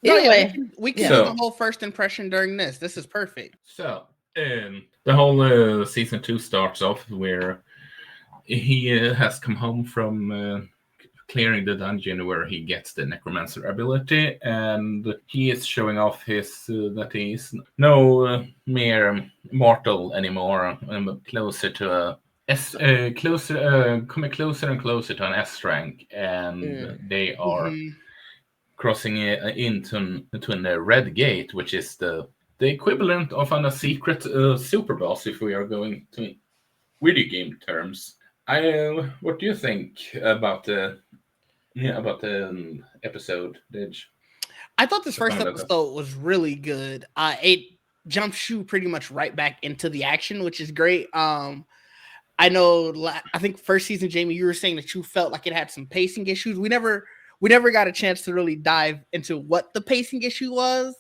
No, yeah, Anyway, we can yeah. do the So, whole first impression during this. This is perfect. the whole season 2 starts off where he has come home from clearing the dungeon where he gets the necromancer ability, and he is showing off his that he is no mere mortal anymore, closer to a coming closer and closer to an S rank, and Mm. they are Hmm. crossing into a red gate, which is the equivalent of a secret super boss if we are going to video game terms. What do you think about the episode? I thought this The first song that episode was really good. It jumps you pretty much right back into the action, which is great. I know. I think first season, Jamie, you were saying that you felt like it had some pacing issues. We never got a chance to really dive into what the pacing issue was.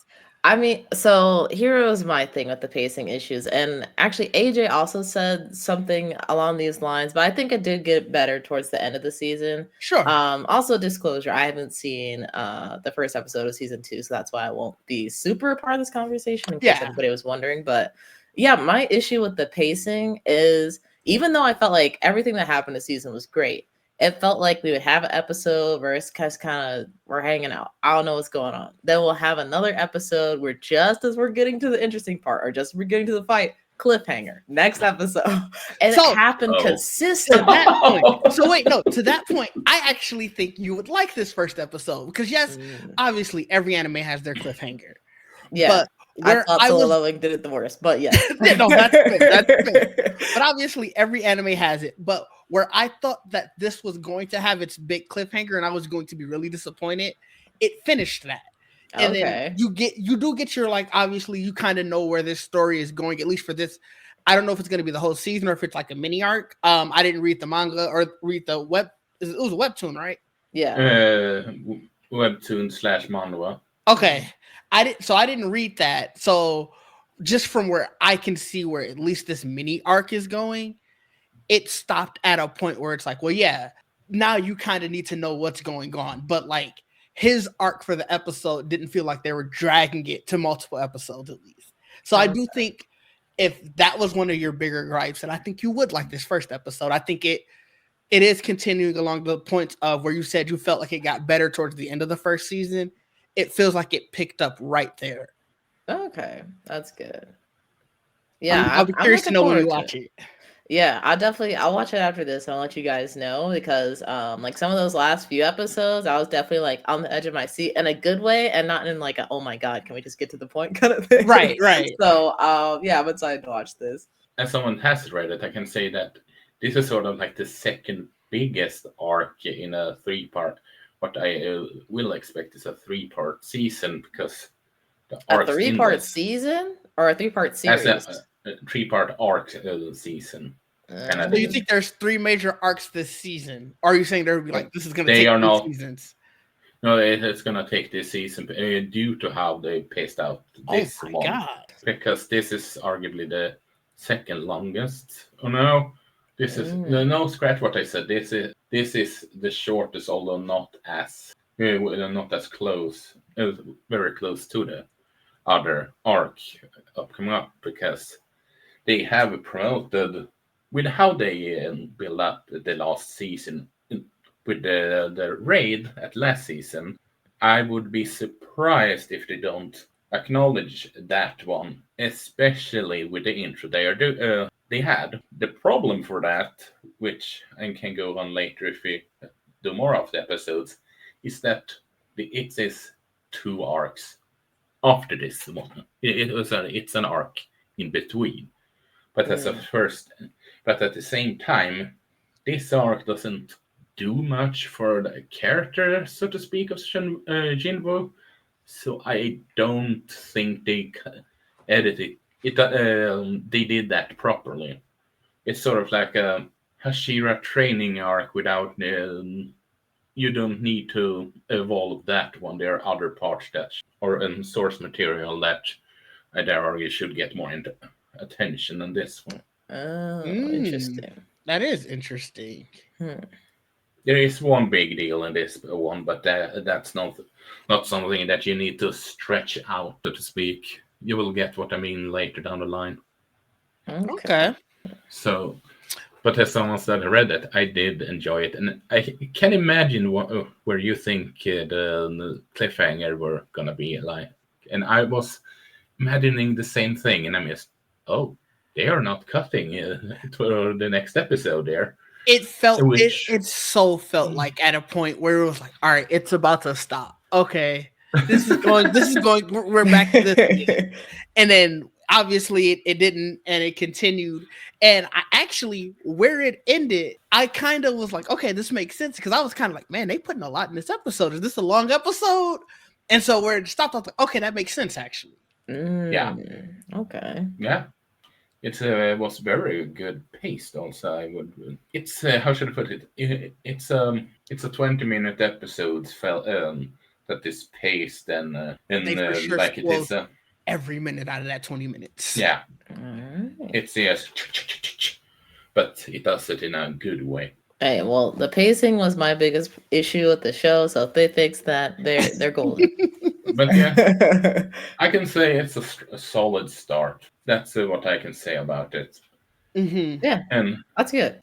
I mean, so here was my thing with the pacing issues. And actually, AJ also said something along these lines, but I think it did get better towards the end of the season. Sure. Also, disclosure, I haven't seen the first episode of season 2, so that's why I won't be super part of this conversation in case Yeah. anybody was wondering. But yeah, my issue with the pacing is even though I felt like everything that happened this season was great, it felt like we would have an episode where it's kind of we're hanging out. I don't know what's going on. Then we'll have another episode where just as we're getting to the interesting part, or just we're getting to the fight, cliffhanger. Next episode, and it So happened Oh. to consistently. that point, so wait, no, to that point, I actually think you would like this first episode because yes, obviously every anime has their cliffhanger, Yeah, but I where thought I Solo was Leveling did it the worst, but yeah. no, that's fair. That's fair. But obviously, every anime has it. But where I thought that this was going to have its big cliffhanger, and I was going to be really disappointed, it finished that. And then Okay. you do get your like. Obviously, you kind of know where this story is going. At least for this, I don't know if it's going to be the whole season or if it's like a mini arc. I didn't read the manga or read the web. It was a webtoon, right? Yeah. Webtoon / manhwa. Okay. I didn't read that. So just from where I can see where at least this mini arc is going, it stopped at a point where it's like, well, yeah, now you kind of need to know what's going on. But like his arc for the episode didn't feel like they were dragging it to multiple episodes at least. So I do think if that was one of your bigger gripes, and I think you would like this first episode, I think it is continuing along the points of where you said you felt like it got better towards the end of the first season. It feels like it picked up right there. Okay, that's good. I'll Yeah, be I'm curious to looking know when you forward to watch it. it. Yeah, I'll watch it after this. I'll let you guys know because like some of those last few episodes, I was definitely like on the edge of my seat in a good way and not in like a oh my god, can we just get to the point kind of thing. Right. So yeah, I'm excited to watch this. As someone has read it, I can say that this is sort of like the second biggest arc in a 3-part. What I will expect is a 3-part season because the A arcs in 3-part this season or a 3-part as series? a 3-part arc season. So you think there's 3 major arcs this season? Or are you saying there would be like this is going to They take are 3 not. seasons? No, it's gonna take this season due to how they paced out this Oh my one. god! Because this is arguably the second longest. Oh no, this is no scratch what I said. This is the shortest, although not as close, very close to the other arc coming up because they have promoted with how they build up the last season with the raid at last season. I would be surprised if they don't acknowledge that one, especially with the intro they had. The problem for that, which I can go on later if we do more of the episodes, is that it is 2 arcs after this one. It's an arc in between, but but at the same time, this arc doesn't do much for the character, so to speak, of Jinwoo. So I don't think they edited it. They did that properly. It's sort of like a Hashira training arc without. You don't need to evolve that one. There are other parts that, or source material that I'd argue should get more attention than this one. Oh, Mm, interesting. that is interesting. Hmm. There is one big deal in this one, but that's not not something that you need to stretch out, so to speak. You will get what I mean later down the line. Okay. So, but as someone that read it, I did enjoy it, and I can imagine where you think the cliffhanger were gonna be like, and I was imagining the same thing, and I'm just, oh, they are not cutting to the next episode there. It felt Which- it so felt like at a point where it was like, all right, it's about to stop. Okay, this is going. We're back to this again. And then obviously it didn't, and it continued. And I actually, where it ended, I kind of was like, okay, this makes sense, because I was kind of like, man, they putting a lot in this episode. Is this a long episode? And so where it stopped, I was like, okay, that makes sense actually. Yeah. Okay. Yeah. It was very good paced. Also, I would. It's how should I put it? It's a 20-minute episode. That is paced and They for sure like it is. Every minute out of that 20 minutes. Yeah, Alright. it's yes, but it does it in a good way. Hey, well, the pacing was my biggest issue with the show, so if they fix that, they're golden. But yeah, I can say it's a solid start. That's what I can say about it. Mm-hmm. Yeah, And that's good.